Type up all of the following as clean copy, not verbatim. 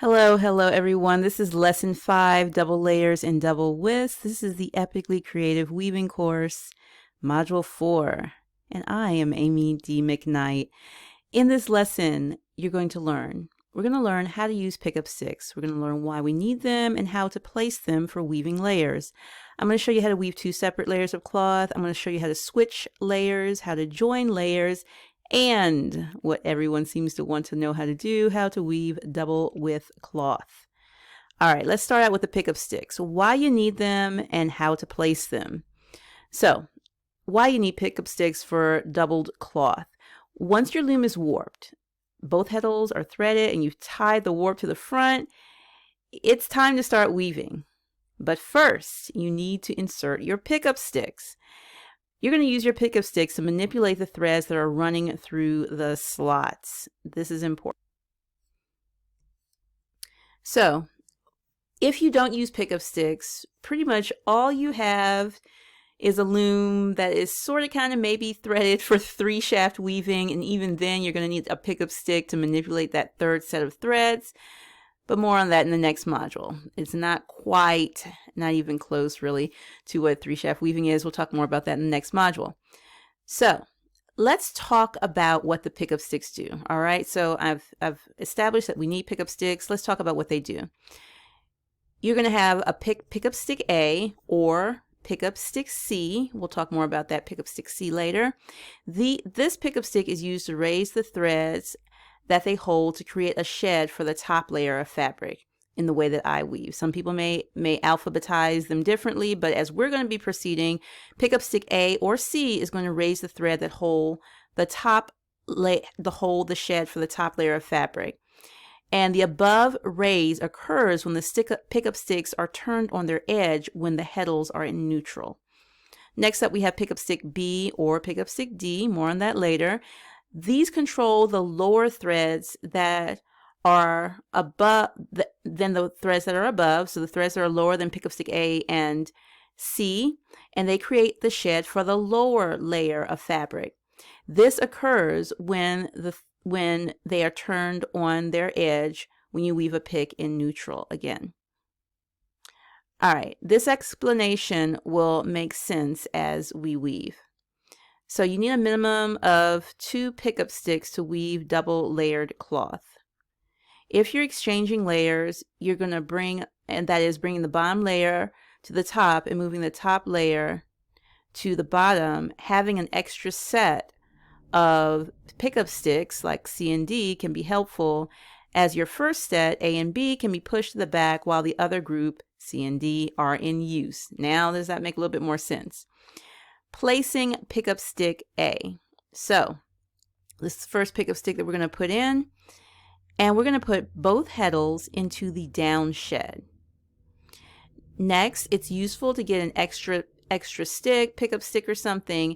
Hello everyone. This is lesson 5, double layers and double widths. This is the Epically Creative Weaving course, module 4, and I am Amy D. McKnight. In this lesson, we're going to learn how to use pickup sticks. We're going to learn why we need them and how to place them for weaving layers. I'm going to show you how to weave 2 separate layers of cloth. I'm going to show you how to switch layers, how to join layers, and what everyone seems to want to know how to do, how to weave double width cloth. All right, let's start out with the pickup sticks. Why you need them and how to place them. So, why you need pickup sticks for doubled cloth. Once your loom is warped, both heddles are threaded and you've tied the warp to the front, it's time to start weaving. But first, you need to insert your pickup sticks. You're going to use your pickup sticks to manipulate the threads that are running through the slots. This is important. So, if you don't use pickup sticks, pretty much all you have is a loom that is sort of kind of maybe threaded for 3-shaft weaving, and even then you're going to need a pickup stick to manipulate that third set of threads. But more on that in the next module. It's not even close really to what 3-shaft weaving is. We'll talk more about that in the next module. So let's talk about what the pickup sticks do. All right, so I've established that we need pickup sticks. Let's talk about what they do. You're going to have a pickup stick A or pickup stick C. We'll talk more about that pickup stick C later. This pickup stick is used to raise the threads that they hold to create a shed for the top layer of fabric in the way that I weave. Some people may alphabetize them differently, but as we're going to be proceeding, pickup stick A or C is going to raise the thread that hold the shed for the top layer of fabric. And the above raise occurs when the pickup sticks are turned on their edge when the heddles are in neutral. Next up, we have pickup stick B or pickup stick D. More on that later. These control the lower threads that are above than the threads that are above. So the threads that are lower than pickup stick A and C, and they create the shed for the lower layer of fabric. This occurs when they are turned on their edge when you weave a pick in neutral again. All right, this explanation will make sense as we weave. So you need a minimum of 2 pickup sticks to weave double layered cloth. If you're exchanging layers, you're going to bringing the bottom layer to the top and moving the top layer to the bottom. Having an extra set of pickup sticks like C and D can be helpful, as your first set, A and B, can be pushed to the back while the other group, C and D, are in use. Now, does that make a little bit more sense? Placing pickup stick A. So this is the first pickup stick that we're going to put in, and we're going to put both heddles into the down shed. Next, it's useful to get an extra stick, pickup stick or something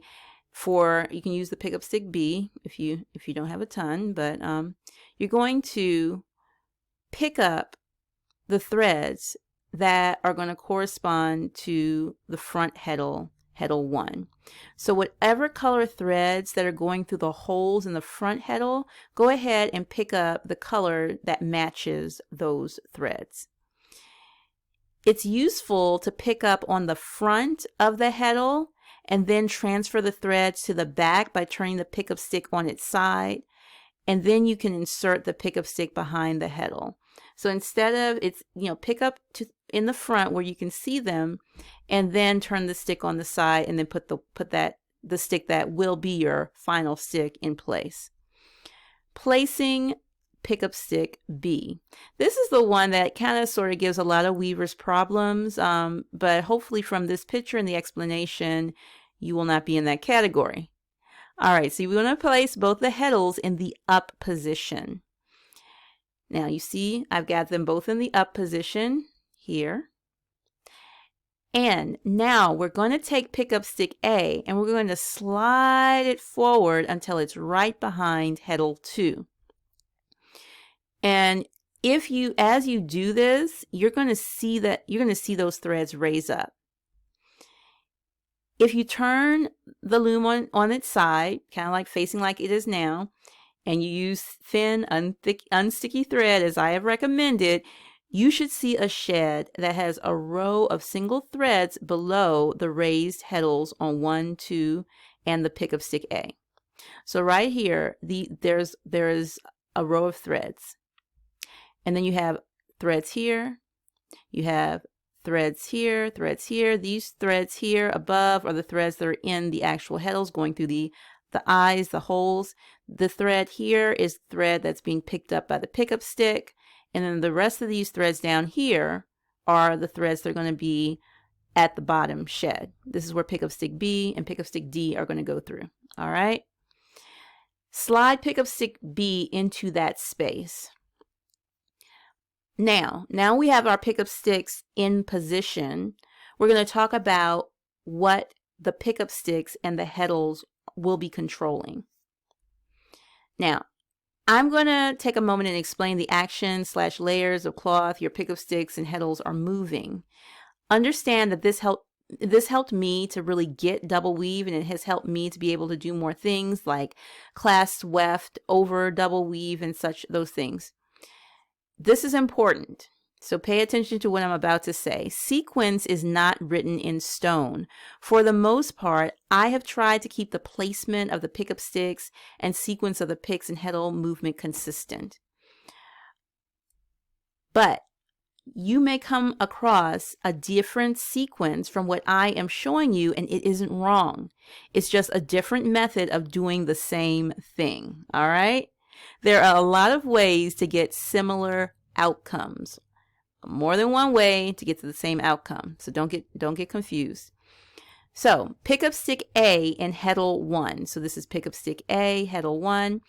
you can use the pickup stick B if you don't have a ton, but you're going to pick up the threads that are going to correspond to the front heddle 1. So whatever color threads that are going through the holes in the front heddle, go ahead and pick up the color that matches those threads. It's useful to pick up on the front of the heddle and then transfer the threads to the back by turning the pickup stick on its side, and then you can insert the pickup stick behind the heddle. So instead of pick up in the front where you can see them, and then turn the stick on the side, and then put the stick that will be your final stick in place. Placing pickup stick B. This is the one that kind of sort of gives a lot of weavers problems, but hopefully from this picture and the explanation, you will not be in that category. All right, so you want to place both the heddles in the up position. Now you see I've got them both in the up position here. And now we're going to take pickup stick A and we're going to slide it forward until it's right behind heddle 2. And as you do this, you're going to see those threads raise up. If you turn the loom on its side, kind of like facing like it is now, and you use thin, unsticky thread as I have recommended, you should see a shed that has a row of single threads below the raised heddles on 1, 2, and the pickup stick A. So right here, there's a row of threads. And then you have threads here, you have threads here, threads here. These threads here above are the threads that are in the actual heddles going through the eyes, the holes. The thread here is the thread that's being picked up by the pickup stick. And then the rest of these threads down here are the threads that are going to be at the bottom shed. This is where pickup stick B and pickup stick D are going to go through. All right. Slide pickup stick B into that space. Now we have our pickup sticks in position. We're going to talk about what the pickup sticks and the heddles will be controlling. Now, I'm going to take a moment and explain the action/layers of cloth your pickup sticks and heddles are moving. Understand that this helped me to really get double weave, and it has helped me to be able to do more things like class weft over double weave and those things. This is important, so pay attention to what I'm about to say. Sequence is not written in stone. For the most part, I have tried to keep the placement of the pickup sticks and sequence of the picks and heddle movement consistent. But you may come across a different sequence from what I am showing you, and it isn't wrong. It's just a different method of doing the same thing, all right? There are a lot of ways to get similar outcomes. More than one way to get to the same outcome. So don't get confused. So pickup stick A in heddle 1. So this is pickup stick A, heddle 1.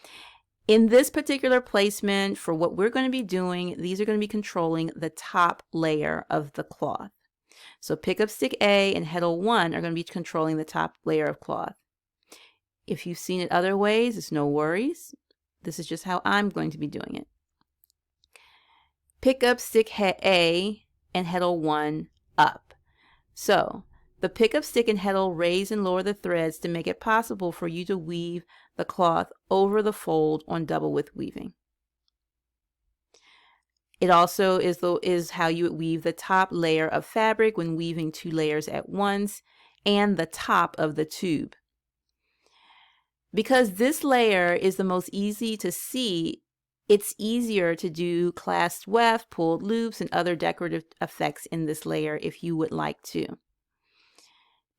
In this particular placement, for what we're going to be doing, these are going to be controlling the top layer of the cloth. So pickup stick A and heddle 1 are going to be controlling the top layer of cloth. If you've seen it other ways, it's no worries. This is just how I'm going to be doing it. Pick up stick A and heddle 1 up. So the pickup stick and heddle raise and lower the threads to make it possible for you to weave the cloth over the fold on double width weaving. It also is how you would weave the top layer of fabric when weaving 2 layers at once, and the top of the tube. Because this layer is the most easy to see, it's easier to do clasped weft, pulled loops, and other decorative effects in this layer if you would like to.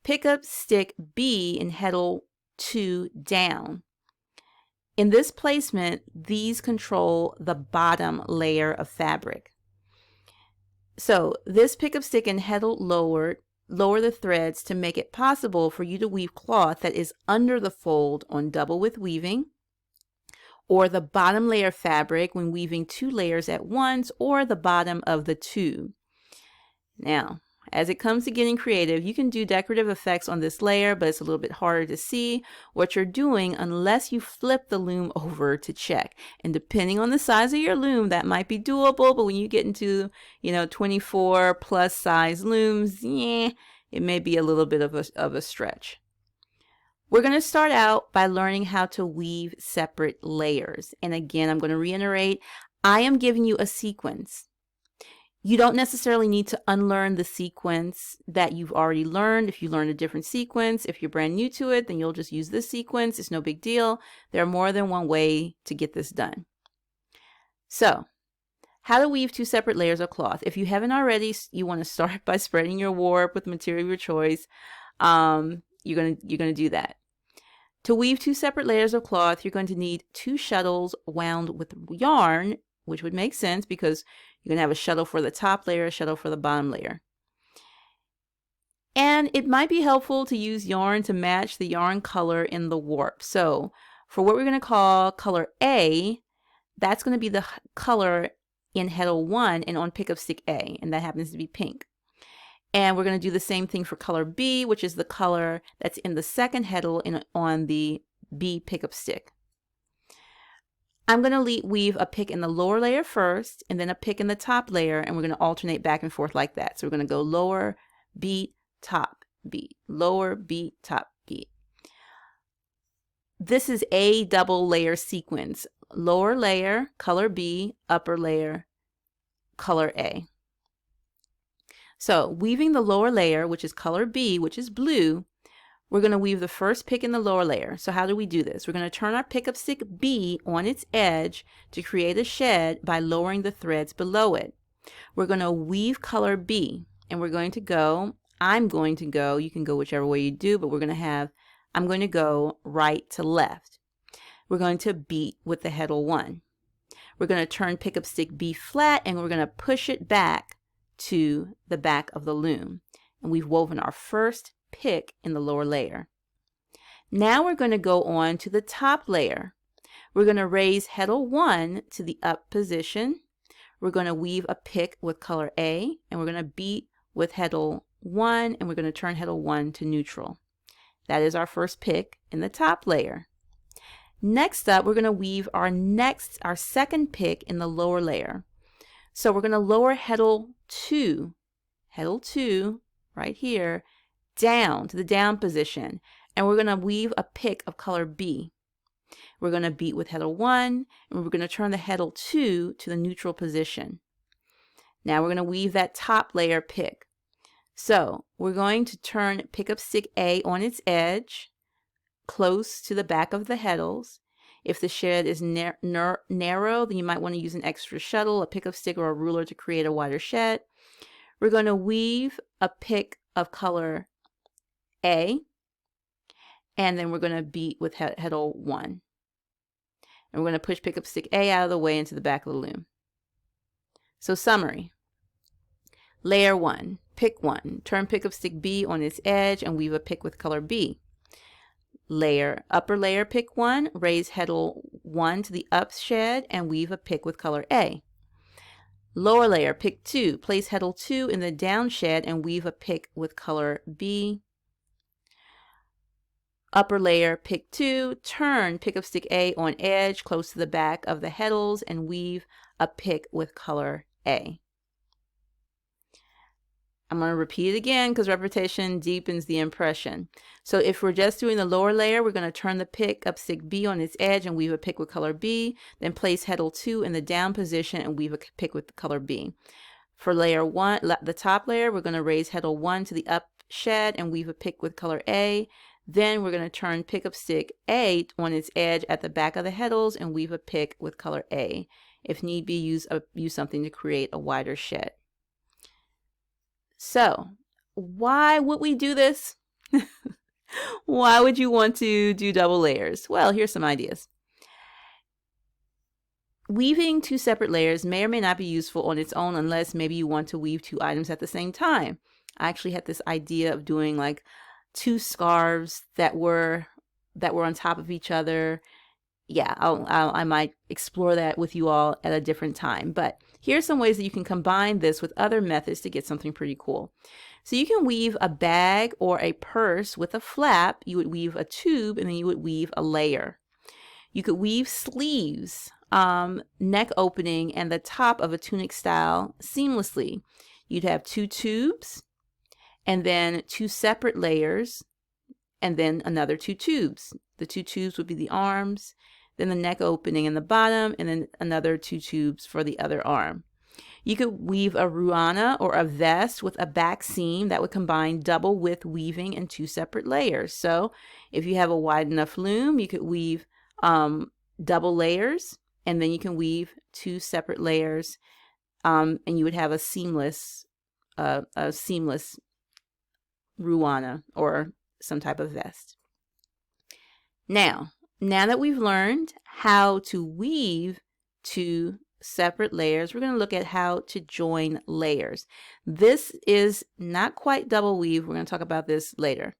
Pick up stick B in heddle 2 down. In this placement, these control the bottom layer of fabric. So this pickup stick and heddle lower the threads to make it possible for you to weave cloth that is under the fold on double width weaving, or the bottom layer fabric when weaving 2 layers at once, or the bottom of the tube. Now, as it comes to getting creative, you can do decorative effects on this layer, but it's a little bit harder to see what you're doing unless you flip the loom over to check. And depending on the size of your loom, that might be doable, but when you get into, 24 plus size looms, it may be a little bit of a stretch. We're going to start out by learning how to weave separate layers. And again, I'm going to reiterate, I am giving you a sequence. You don't necessarily need to unlearn the sequence that you've already learned. If you learn a different sequence, if you're brand new to it, then you'll just use this sequence. It's no big deal. There are more than one way to get this done. So, how to weave 2 separate layers of cloth. If you haven't already, you want to start by spreading your warp with the material of your choice. You're gonna do that. To weave 2 separate layers of cloth, you're going to need 2 shuttles wound with yarn, which would make sense because you're going to have a shuttle for the top layer, a shuttle for the bottom layer. And it might be helpful to use yarn to match the yarn color in the warp. So for what we're going to call color A, that's going to be the color in heddle 1 and on pickup stick A, and that happens to be pink. And we're going to do the same thing for color B, which is the color that's in the second heddle on the B pickup stick. I'm going to weave a pick in the lower layer first, and then a pick in the top layer, and we're going to alternate back and forth like that. So we're going to go lower, beat, top, beat, lower, beat, top, beat. this is a double layer sequence. Lower layer, color B, upper layer, color A. So weaving the lower layer, which is color B, which is blue, we're going to weave the first pick in the lower layer. So how do we do this? We're going to turn our pickup stick B on its edge to create a shed by lowering the threads below it. We're going to weave color B, and we're going to go, I'm going to go, you can go whichever way you do, but we're going to have, I'm going to go right to left. We're going to beat with the heddle 1. We're going to turn pickup stick B flat, and we're going to push it back to the back of the loom. And we've woven our first pick in the lower layer. Now we're going to go on to the top layer. We're going to raise heddle 1 to the up position. We're going to weave a pick with color A, and we're going to beat with heddle 1, and we're going to turn heddle 1 to neutral. That is our first pick in the top layer. Next up, we're going to weave our second pick in the lower layer. So we're going to lower heddle 2 right here, down to the down position, and we're going to weave a pick of color B. We're going to beat with heddle 1, and we're going to turn the heddle 2 to the neutral position. Now we're going to weave that top layer pick. So we're going to turn pickup stick A on its edge, close to the back of the heddles. If the shed is narrow, then you might want to use an extra shuttle, a pickup stick, or a ruler to create a wider shed. We're going to weave a pick of color A, and then we're going to beat with heddle 1. And we're going to push pickup stick A out of the way into the back of the loom. So summary. Layer 1, pick 1, turn pickup stick B on its edge and weave a pick with color B. Upper layer, pick 1, raise heddle 1 to the up shed and weave a pick with color A. Lower layer, pick 2, place heddle 2 in the down shed and weave a pick with color B. Upper layer, pick 2, turn pickup stick A on edge close to the back of the heddles and weave a pick with color A. I'm going to repeat it again because repetition deepens the impression. So if we're just doing the lower layer, we're going to turn the pickup stick B on its edge and weave a pick with color B, then place heddle 2 in the down position and weave a pick with color B. For layer 1, the top layer, we're going to raise heddle 1 to the up shed and weave a pick with color A. Then we're going to turn pickup stick A on its edge at the back of the heddles and weave a pick with color A. If need be, use something to create a wider shed. So, why would we do this? Why would you want to do double layers? Well, here's some ideas. Weaving 2 separate layers may or may not be useful on its own unless maybe you want to weave 2 items at the same time. I actually had this idea of doing like 2 scarves that were on top of each other. Yeah, I might explore that with you all at a different time. But here's some ways that you can combine this with other methods to get something pretty cool. So you can weave a bag or a purse with a flap. You would weave a tube and then you would weave a layer. You could weave sleeves, neck opening, and the top of a tunic style seamlessly. You'd have 2 tubes and then 2 separate layers and then another 2 tubes. The 2 tubes would be the arms, then the neck opening in the bottom, and then another 2 tubes for the other arm. You could weave a ruana or a vest with a back seam that would combine double width weaving in 2 separate layers. So if you have a wide enough loom, you could weave double layers, and then you can weave 2 separate layers, and you would have a seamless ruana or some type of vest. Now that we've learned how to weave 2 separate layers, we're going to look at how to join layers. This is not quite double weave. We're going to talk about this later.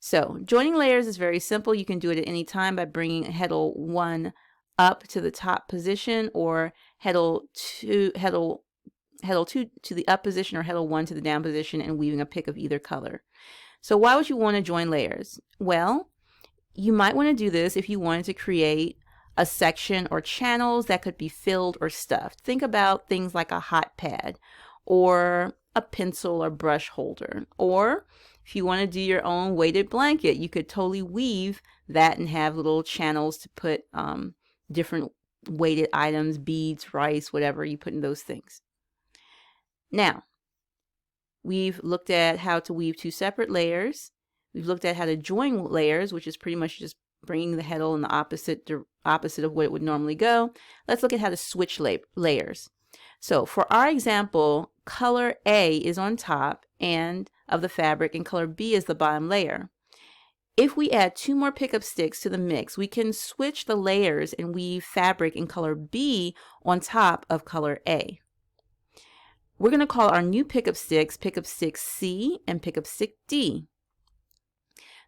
So joining layers is very simple. You can do it at any time by bringing heddle 1 up to the top position, or heddle 2 to the up position, or heddle 1 to the down position, and weaving a pick of either color. So why would you want to join layers? Well, you might want to do this if you wanted to create a section or channels that could be filled or stuffed. Think about things like a hot pad or a pencil or brush holder. Or If you want to do your own weighted blanket, you could totally weave that and have little channels to put different weighted items, beads, rice, whatever you put in those things. Now, we've looked at how to weave 2 separate layers. We've looked at how to join layers, which is pretty much just bringing the heddle in the opposite of where it would normally go. Let's look at how to switch layers. So for our example, color A is on top and of the fabric and color B is the bottom layer. If we add 2 more pickup sticks to the mix, we can switch the layers and weave fabric in color B on top of color A. We're going to call our new pickup sticks C and pickup stick D.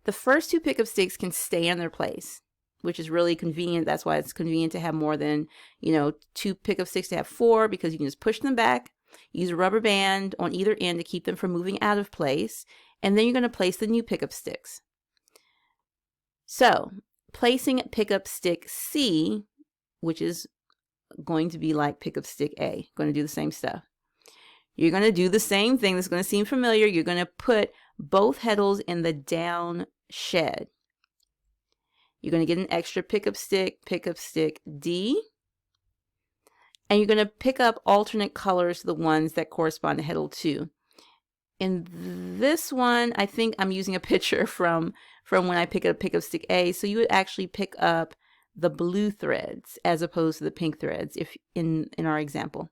The first 2 pickup sticks can stay in their place, which is really convenient. That's why it's convenient to have more than, 2 pickup sticks, to have 4, because you can just push them back, use a rubber band on either end to keep them from moving out of place, and then you're going to place the new pickup sticks. So, placing pickup stick C, which is going to be like pickup stick A, going to do the same stuff. You're going to do the same thing. This is going to seem familiar. You're going to put both heddles in the down shed. You're going to get an extra pickup stick D, and you're going to pick up alternate colors to the ones that correspond to heddle 2. In this one, I think I'm using a picture from when I pick up pickup stick A, so you would actually pick up the blue threads as opposed to the pink threads if in our example.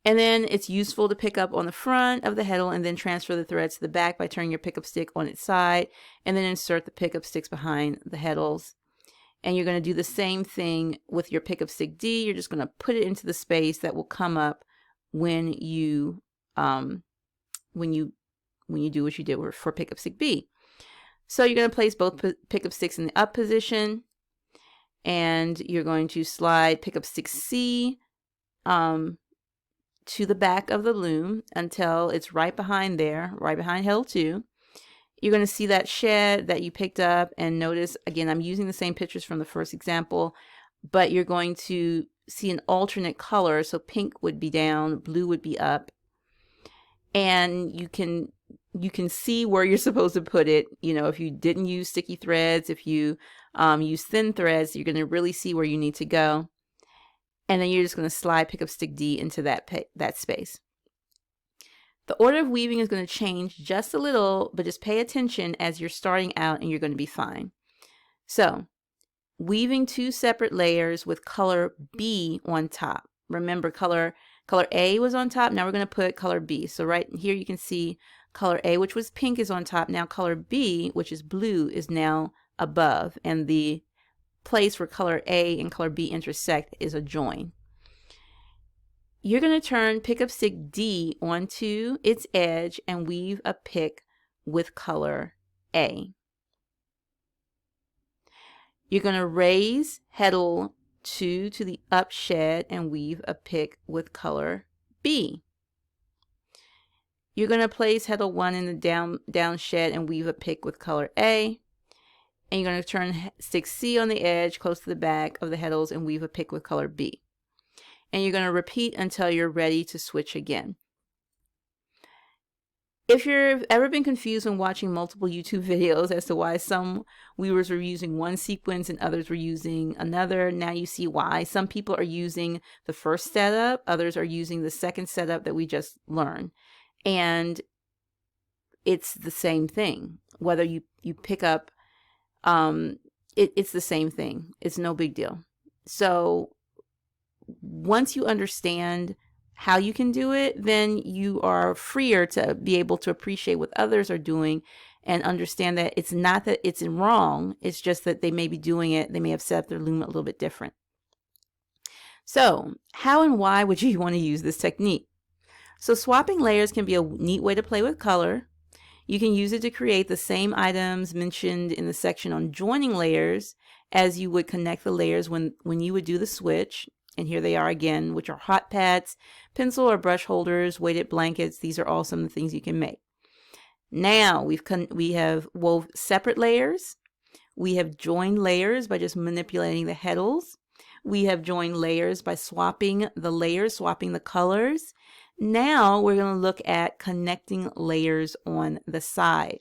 And then it's useful to pick up on the front of the heddle and then transfer the threads to the back by turning your pickup stick on its side, and then insert the pickup sticks behind the heddles. And you're going to do the same thing with your pickup stick D. You're just going to put it into the space that will come up when you do what you did for pickup stick B. So you're going to place both pickup sticks in the up position, and you're going to slide pickup stick C to the back of the loom until it's right behind there, right behind heddle 2. You're going to see that shed that you picked up, and notice, again, I'm using the same pictures from the first example, but you're going to see an alternate color. So pink would be down, blue would be up, and you can see where you're supposed to put it. If you didn't use sticky threads, if you use thin threads, you're going to really see where you need to go. And then you're just going to slide pickup stick D into that space. The order of weaving is going to change just a little, but just pay attention as you're starting out and you're going to be fine. So, weaving 2 separate layers with color B on top. Remember, color A was on top. Now we're going to put color B. So right here you can see color A, which was pink, is on top. Now color B, which is blue, is now above. And the place where color A and color B intersect is a join. You're going to turn pickup stick D onto its edge and weave a pick with color A. You're going to raise heddle 2 to the up shed and weave a pick with color B. You're going to place heddle 1 in the down shed and weave a pick with color A. And you're going to turn stick C on the edge close to the back of the heddles and weave a pick with color B. And you're going to repeat until you're ready to switch again. If you've ever been confused when watching multiple YouTube videos as to why some weavers were using one sequence and others were using another, now you see why. Some people are using the first setup, others are using the second setup that we just learned. And it's the same thing. Whether you pick up it's the same thing. It's no big deal. So once you understand how you can do it, then you are freer to be able to appreciate what others are doing and understand that it's not that it's wrong. It's just that they may be doing it. They may have set up their loom a little bit different. So how and why would you want to use this technique? So swapping layers can be a neat way to play with color. You can use it to create the same items mentioned in the section on joining layers as you would connect the layers when you would do the switch. And here they are again, which are hot pads, pencil or brush holders, weighted blankets. These are all some of the things you can make. Now we have wove separate layers. We have joined layers by just manipulating the heddles. We have joined layers by swapping the layers, swapping the colors. Now we're going to look at connecting layers on the side.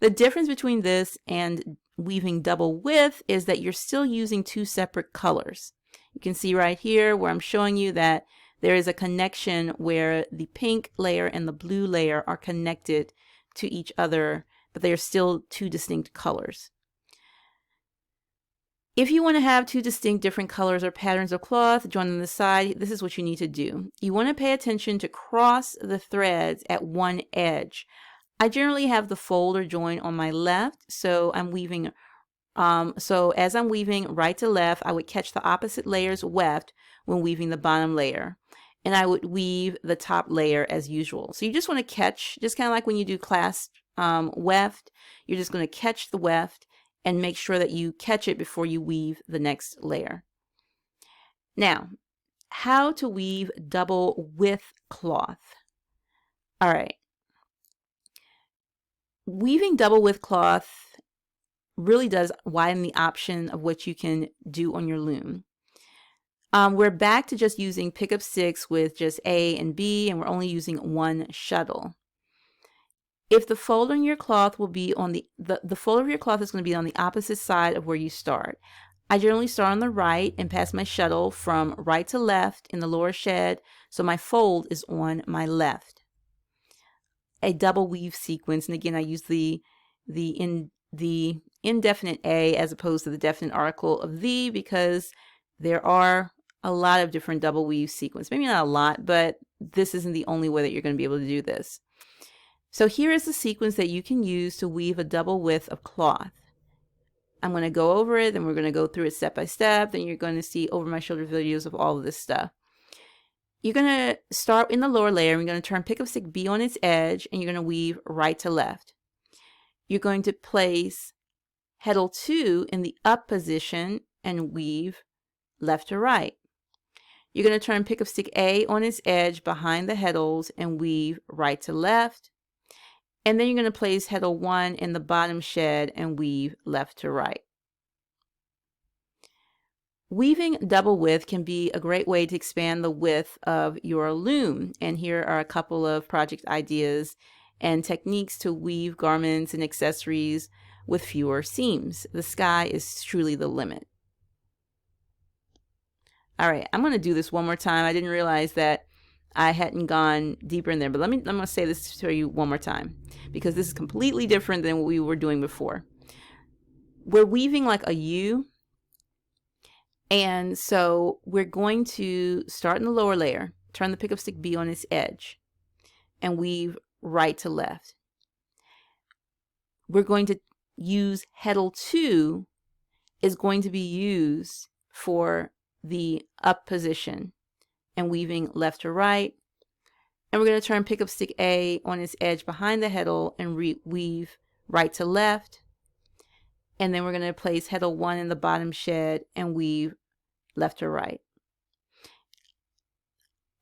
The difference between this and weaving double width is that you're still using two separate colors. You can see right here where I'm showing you that there is a connection where the pink layer and the blue layer are connected to each other, but they are still two distinct colors. If you want to have two distinct different colors or patterns of cloth joined on the side, this is what you need to do. You want to pay attention to cross the threads at one edge. I generally have the fold or join on my left, so I'm weaving. So as I'm weaving right to left, I would catch the opposite layers weft when weaving the bottom layer, and I would weave the top layer as usual. So you just want to catch, just kind of like when you do clasp weft, you're just going to catch the weft and make sure that you catch it before you weave the next layer. Now, how to weave double width cloth. All right. Weaving double width cloth really does widen the option of what you can do on your loom. We're back to just using pickup sticks with just A and B, and we're only using one shuttle. If the fold on your cloth will be on the fold of your cloth is going to be on the opposite side of where you start. I generally start on the right and pass my shuttle from right to left in the lower shed, so my fold is on my left. A double weave sequence, and again I use the indefinite A as opposed to the definite article of the, because there are a lot of different double weave sequence. Maybe not a lot, but this isn't the only way that you're going to be able to do this. So here is the sequence that you can use to weave a double width of cloth. I'm going to go over it, and we're going to go through it step by step, then you're going to see over my shoulder videos of all of this stuff. You're going to start in the lower layer, and you're going to turn pickup stick B on its edge, and you're going to weave right to left. You're going to place heddle 2 in the up position and weave left to right. You're going to turn pickup stick A on its edge behind the heddles and weave right to left. And then you're going to place heddle 1 in the bottom shed and weave left to right. Weaving double width can be a great way to expand the width of your loom. And here are a couple of project ideas and techniques to weave garments and accessories with fewer seams. The sky is truly the limit. All right, I'm going to do this one more time. I didn't realize that I hadn't gone deeper in there, but I'm going to say this to you one more time because this is completely different than what we were doing before. We're weaving like a U, and so we're going to start in the lower layer, turn the pickup stick B on its edge, and weave right to left. We're going to use heddle 2 is going to be used for the up position and weaving left to right, and we're going to turn pickup stick A on its edge behind the heddle and weave right to left, and then we're going to place heddle 1 in the bottom shed and weave left to right.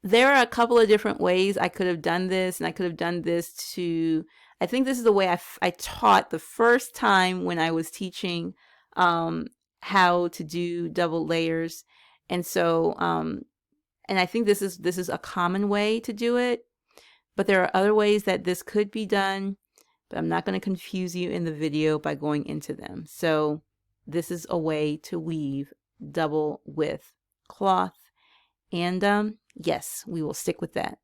There are a couple of different ways I could have done this, and I could have done this to, I think this is the way I taught the first time when I was teaching how to do double layers. And so and I think this is a common way to do it, but there are other ways that this could be done, but I'm not going to confuse you in the video by going into them. So this is a way to weave double width cloth, and yes, we will stick with that.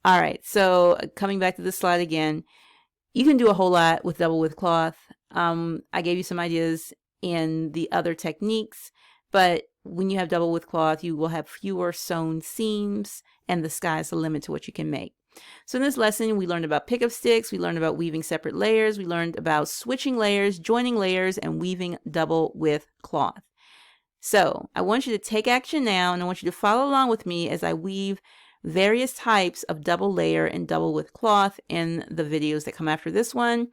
All right, so coming back to this slide again, you can do a whole lot with double width cloth. I gave you some ideas in the other techniques, but when you have double width cloth, you will have fewer sewn seams, and the sky is the limit to what you can make. So in this lesson, we learned about pickup sticks, we learned about weaving separate layers, we learned about switching layers, joining layers, and weaving double width cloth. So I want you to take action now, and I want you to follow along with me as I weave various types of double layer and double width cloth in the videos that come after this one.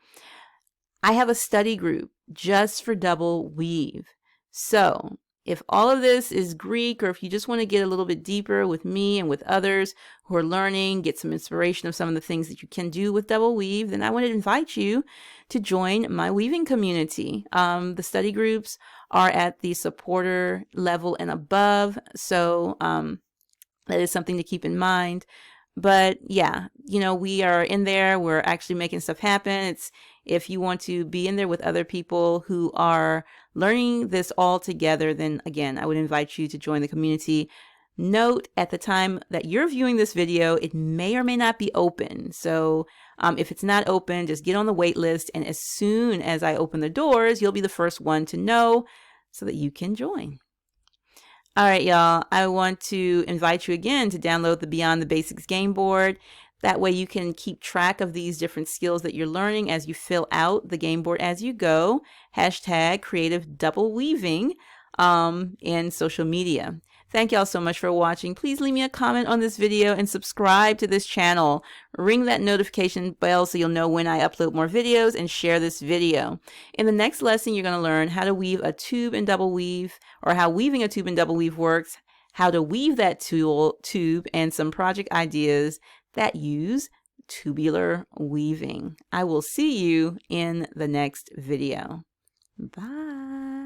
I have a study group just for double weave. So if all of this is Greek, or if you just want to get a little bit deeper with me and with others who are learning, get some inspiration of some of the things that you can do with double weave, then I want to invite you to join my weaving community. The study groups are at the supporter level and above, so that is something to keep in mind. But yeah, you know, we are in there. We're actually making stuff happen. It's if you want to be in there with other people who are learning this all together, then again, I would invite you to join the community. Note at the time that you're viewing this video, it may or may not be open. So if it's not open, just get on the wait list. And as soon as I open the doors, you'll be the first one to know so that you can join. All right, y'all, I want to invite you again to download the Beyond the Basics game board. That way you can keep track of these different skills that you're learning as you fill out the game board as you go. Hashtag creative double weaving in social media. Thank y'all so much for watching. Please leave me a comment on this video and subscribe to this channel. Ring that notification bell so you'll know when I upload more videos, and share this video. In the next lesson, you're going to learn how to weave a tube and double weave, or how weaving a tube and double weave works, how to weave that tube, and some project ideas that use tubular weaving. I will see you in the next video. Bye.